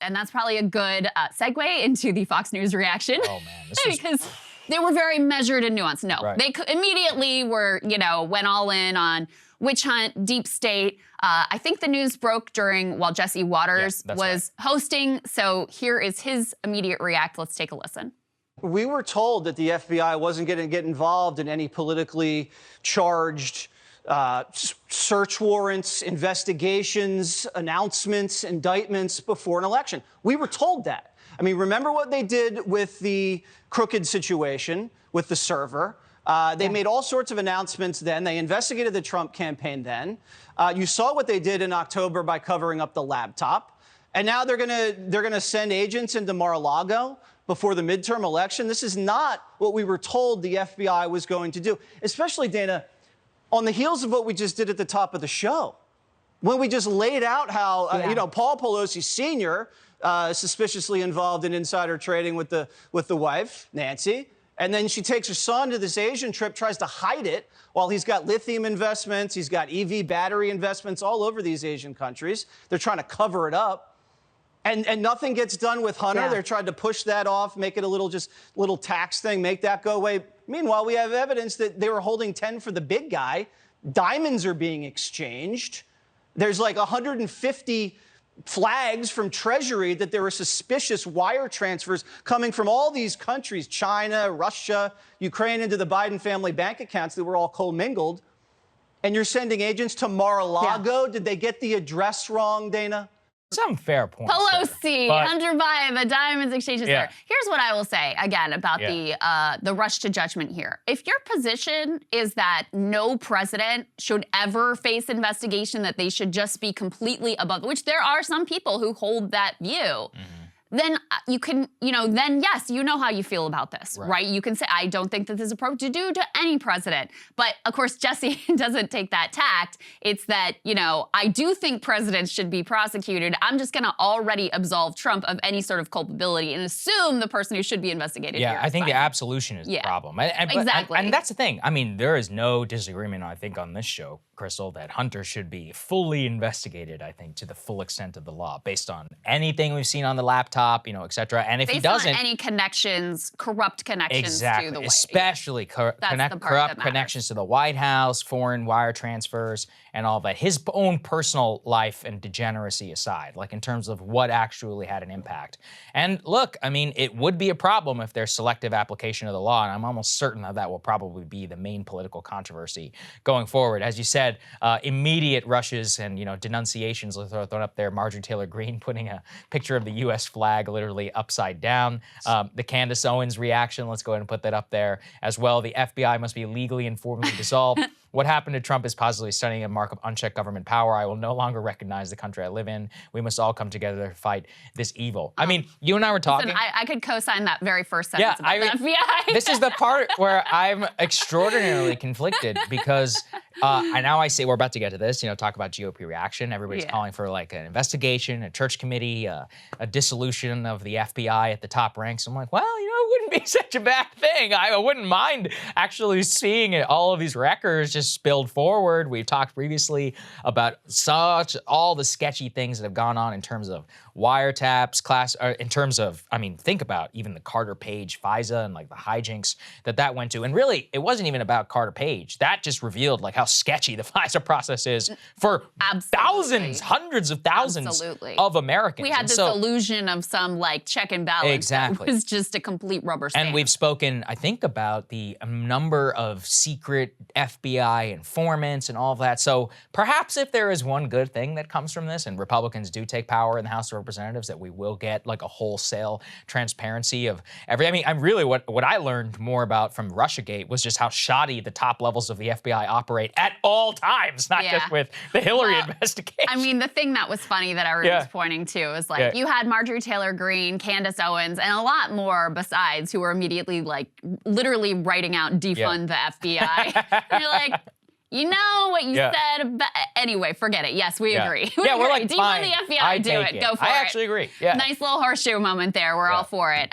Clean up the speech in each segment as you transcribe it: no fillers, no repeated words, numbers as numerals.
And that's probably a good segue into the Fox News reaction. Oh, man. Because they were very measured and nuanced. No, Right. they immediately were, went all in on witch hunt, deep state. I think the news broke while Jesse Waters was hosting. So here is his immediate react. Let's take a listen. We were told that the FBI wasn't going to get involved in any politically charged search warrants, investigations, announcements, indictments before an election. We were told that. I mean, remember what they did with the crooked situation with the server. They made all sorts of announcements then. They investigated the Trump campaign then. You saw what they did in October by covering up the laptop. And now they're gonna send agents into Mar-a-Lago before the midterm election. This is not what we were told the FBI was going to do, especially, Dana, on the heels of what we just did at the top of the show, when we just laid out how, Paul Pelosi Sr., suspiciously involved in insider trading with the wife, Nancy. And then she takes her son to this Asian trip, tries to hide it while he's got lithium investments. He's got EV battery investments all over these Asian countries. They're trying to cover it up. And nothing gets done with Hunter. Yeah. They're trying to push that off, make it a little tax thing, make that go away. Meanwhile, we have evidence that they were holding 10 for the big guy. Diamonds are being exchanged. There's like 150 flags from Treasury that there were suspicious wire transfers coming from all these countries, China, Russia, Ukraine, into the Biden family bank accounts that were all commingled. And you're sending agents to Mar-a-Lago? Yeah. Did they get the address wrong, Dana? Some fair points. Pelosi, Hunter Biden, the diamonds exchanges there. Here's what I will say, again, about the rush to judgment here. If your position is that no president should ever face investigation, that they should just be completely above, which there are some people who hold that view, then you can, then yes, you know how you feel about this, right? You can say, I don't think that this is appropriate to do to any president. But of course, Jesse doesn't take that tact. It's that, I do think presidents should be prosecuted. I'm just going to already absolve Trump of any sort of culpability and assume the person who should be investigated here. I think the absolution is the problem. Exactly. And that's the thing. I mean, there is no disagreement, I think, on this show, Krystal, that Hunter should be fully investigated, I think, to the full extent of the law, based on anything we've seen on the laptop, et cetera. And if he doesn't, based on any connections, corrupt connections to the White House. Especially corrupt connections to the White House, foreign wire transfers, and all that. His own personal life and degeneracy aside, like in terms of what actually had an impact. And look, I mean, it would be a problem if there's selective application of the law, and I'm almost certain that will probably be the main political controversy going forward. As you said, immediate rushes and denunciations thrown up there. Marjorie Taylor Greene putting a picture of the U.S. flag literally upside down. The Candace Owens reaction, let's go ahead and put that up there as well. The FBI must be legally and formally dissolved. What happened to Trump is positively stunning, a mark of unchecked government power. I will no longer recognize the country I live in. We must all come together to fight this evil. I mean, you and I were talking. Listen, I could co-sign that very first sentence about the FBI. This is the part where I'm extraordinarily conflicted because now I say we're about to get to this, talk about GOP reaction. Everybody's calling for like an investigation, a church committee, a dissolution of the FBI at the top ranks. I'm like, well, it wouldn't be such a bad thing. I wouldn't mind actually seeing all of these records just spilled forward. We've talked previously about all the sketchy things that have gone on in terms of wiretaps, in terms of, think about even the Carter Page FISA and like the hijinks that went to. And really, it wasn't even about Carter Page. That just revealed like how sketchy the FISA process is for thousands, hundreds of thousands of Americans. We had this illusion of some like check and balance. Exactly. It was just a complete rubber stamp. And we've spoken, I think, about the number of secret FBI informants and all of that. So perhaps if there is one good thing that comes from this, and Republicans do take power in the House of Representatives, that we will get like a wholesale transparency of everything. I'm really, what I learned more about from Russiagate was just how shoddy the top levels of the FBI operate at all times, not just with the Hillary investigation. The thing that was funny that everyone was pointing to is like you had Marjorie Taylor Greene, Candace Owens, and a lot more besides who were immediately like literally writing out defund the FBI. And you're like, what you said about, Anyway, forget it. Yes, we agree. Yeah, we're like, do you fine. want the FBI? I Do take it. Go for it. I actually agree. Yeah. Nice little horseshoe moment there. We're all for it.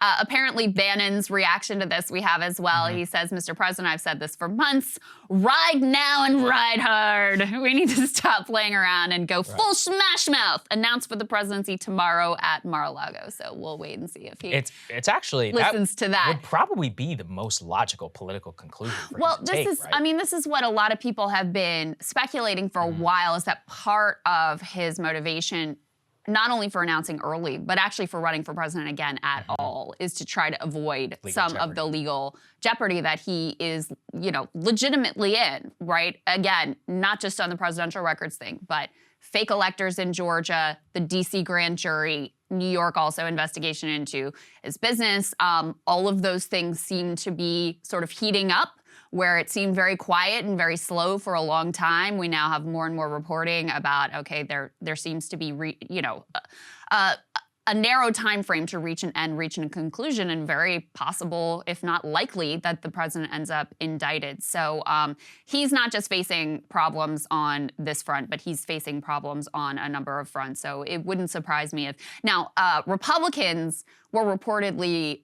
Apparently, Bannon's reaction to this we have as well. He says, Mr. President, I've said this for months. Ride now and ride hard. We need to stop playing around and go full smash mouth. Announced for the presidency tomorrow at Mar-a-Lago. So we'll wait and see if he it's actually listens to that. Would probably be the most logical political conclusion for him to take, right? I mean, this is what a lot of people have been speculating for a while, is that part of his motivation, not only for announcing early, but actually for running for president again at all, is to try to avoid of the legal jeopardy that he is, legitimately in, right? Again, not just on the presidential records thing, but fake electors in Georgia, the DC grand jury, New York also investigation into his business. All of those things seem to be sort of heating up, where it seemed very quiet and very slow for a long time. We now have more and more reporting about, okay, there seems to be, a narrow time frame to reach an end, reach a conclusion, and very possible, if not likely, that the president ends up indicted. So he's not just facing problems on this front, but he's facing problems on a number of fronts. So it wouldn't surprise me if now Republicans were reportedly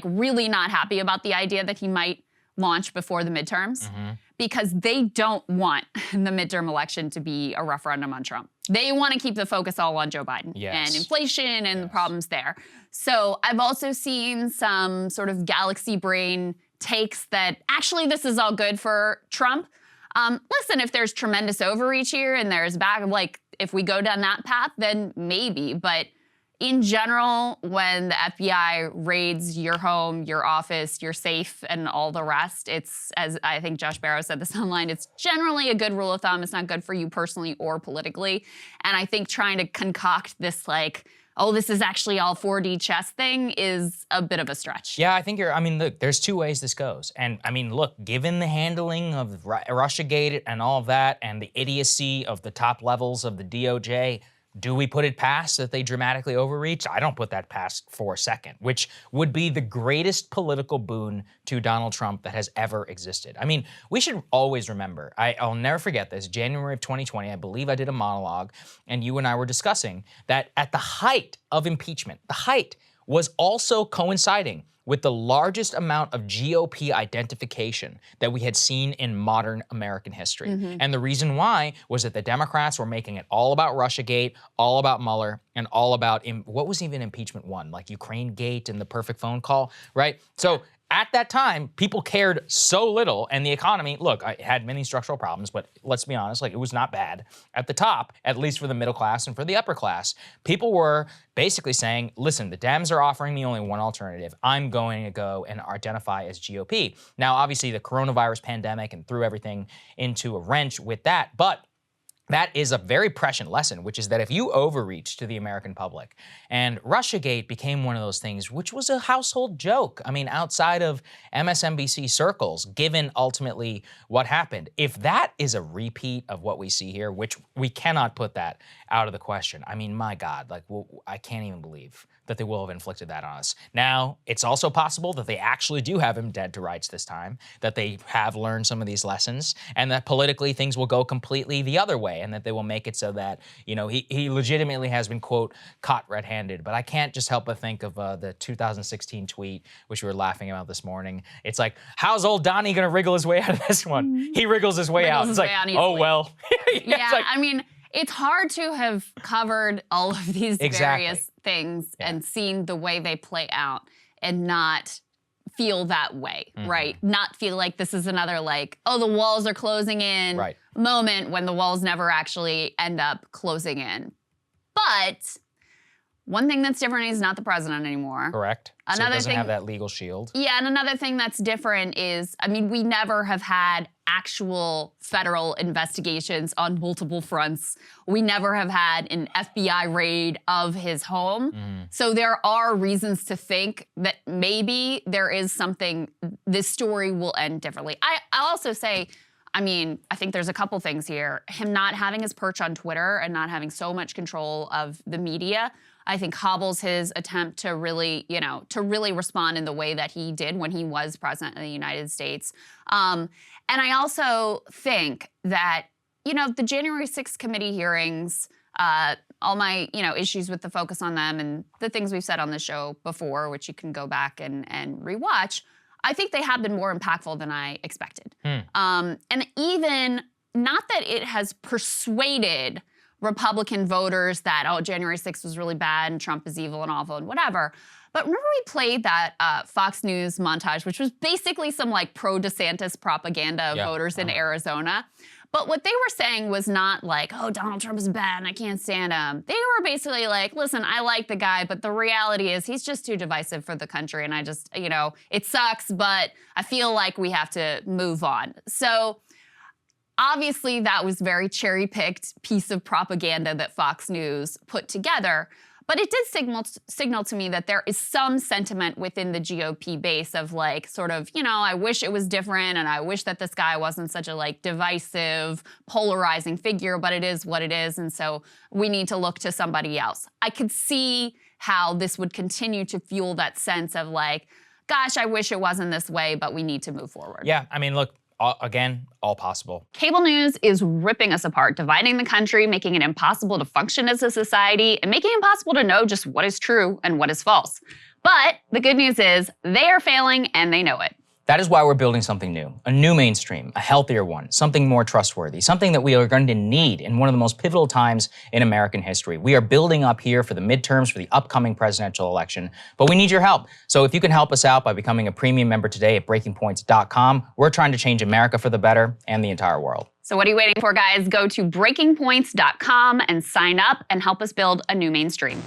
really not happy about the idea that he might launch before the midterms, because they don't want the midterm election to be a referendum on Trump. They want to keep the focus all on Joe Biden and inflation and the problems there. So I've also seen some sort of galaxy brain takes that actually this is all good for Trump. Listen, if there's tremendous overreach here and there's if we go down that path, then maybe. But in general, when the FBI raids your home, your office, your safe, and all the rest, it's, as I think Josh Barrow said this online, it's generally a good rule of thumb. It's not good for you personally or politically. And I think trying to concoct this this is actually all 4D chess thing is a bit of a stretch. Yeah, I think look, there's two ways this goes. And look, given the handling of Russiagate and all of that and the idiocy of the top levels of the DOJ, do we put it past that they dramatically overreached? I don't put that past for a second, which would be the greatest political boon to Donald Trump that has ever existed. We should always remember, I'll never forget this, January of 2020, I believe I did a monologue, and you and I were discussing that at the height of impeachment, the height was also coinciding with the largest amount of GOP identification that we had seen in modern American history. And the reason why was that the Democrats were making it all about Russiagate, all about Mueller, and all about, what was even impeachment one? Like Ukraine Gate and the perfect phone call, right? So at that time, people cared so little, and the economy, look, I had many structural problems, but let's be honest, it was not bad. At the top, at least for the middle class and for the upper class, people were basically saying, listen, the Dems are offering me only one alternative. I'm going to go and identify as GOP. Now, obviously, the coronavirus pandemic and threw everything into a wrench with that, but that is a very prescient lesson, which is that if you overreach to the American public, and Russiagate became one of those things which was a household joke, outside of MSNBC circles, given ultimately what happened. If that is a repeat of what we see here, which we cannot put that out of the question, my God, I can't even believe that they will have inflicted that on us. Now, it's also possible that they actually do have him dead to rights this time, that they have learned some of these lessons, and that politically things will go completely the other way, and that they will make it so that, he legitimately has been, quote, caught red-handed. But I can't just help but think of the 2016 tweet, which we were laughing about this morning. It's like, how's old Donnie gonna wriggle his way out of this one? He wriggles his way out. It's like, oh, well. It's hard to have covered all of these various things and seen the way they play out and not feel that way, right? Not feel like this is another the walls are closing in moment when the walls never actually end up closing in. But one thing that's different, he's not the president anymore. Correct. So he doesn't have that legal shield. Yeah, and another thing that's different is, we never have had actual federal investigations on multiple fronts. We never have had an FBI raid of his home. So there are reasons to think that maybe there is something, this story will end differently. I'll also say, I think there's a couple things here. Him not having his perch on Twitter and not having so much control of the media, I think hobbles his attempt to really, respond in the way that he did when he was president of the United States. And I also think that the January 6th committee hearings, all my, issues with the focus on them and the things we've said on the show before, which you can go back and rewatch, I think they have been more impactful than I expected. And even, not that it has persuaded Republican voters that, January 6th was really bad and Trump is evil and awful and whatever. But remember we played that Fox News montage, which was basically some like pro-DeSantis propaganda of voters in Arizona. But what they were saying was not like, Donald Trump is bad and I can't stand him. They were basically like, listen, I like the guy, but the reality is he's just too divisive for the country. And I just, it sucks, but I feel like we have to move on. So obviously that was very cherry-picked piece of propaganda that Fox News put together. But it did signal to me that there is some sentiment within the GOP base of like, sort of, I wish it was different and I wish that this guy wasn't such a like divisive, polarizing figure, but it is what it is. And so we need to look to somebody else. I could see how this would continue to fuel that sense of like, gosh, I wish it wasn't this way, but we need to move forward. Yeah, I mean, look, again, all possible. Cable news is ripping us apart, dividing the country, making it impossible to function as a society, and making it impossible to know just what is true and what is false. But the good news is they are failing and they know it. That is why we're building something new, a new mainstream, a healthier one, something more trustworthy, something that we are going to need in one of the most pivotal times in American history. We are building up here for the midterms, for the upcoming presidential election, but we need your help. So if you can help us out by becoming a premium member today at breakingpoints.com, we're trying to change America for the better and the entire world. So what are you waiting for, guys? Go to breakingpoints.com and sign up and help us build a new mainstream.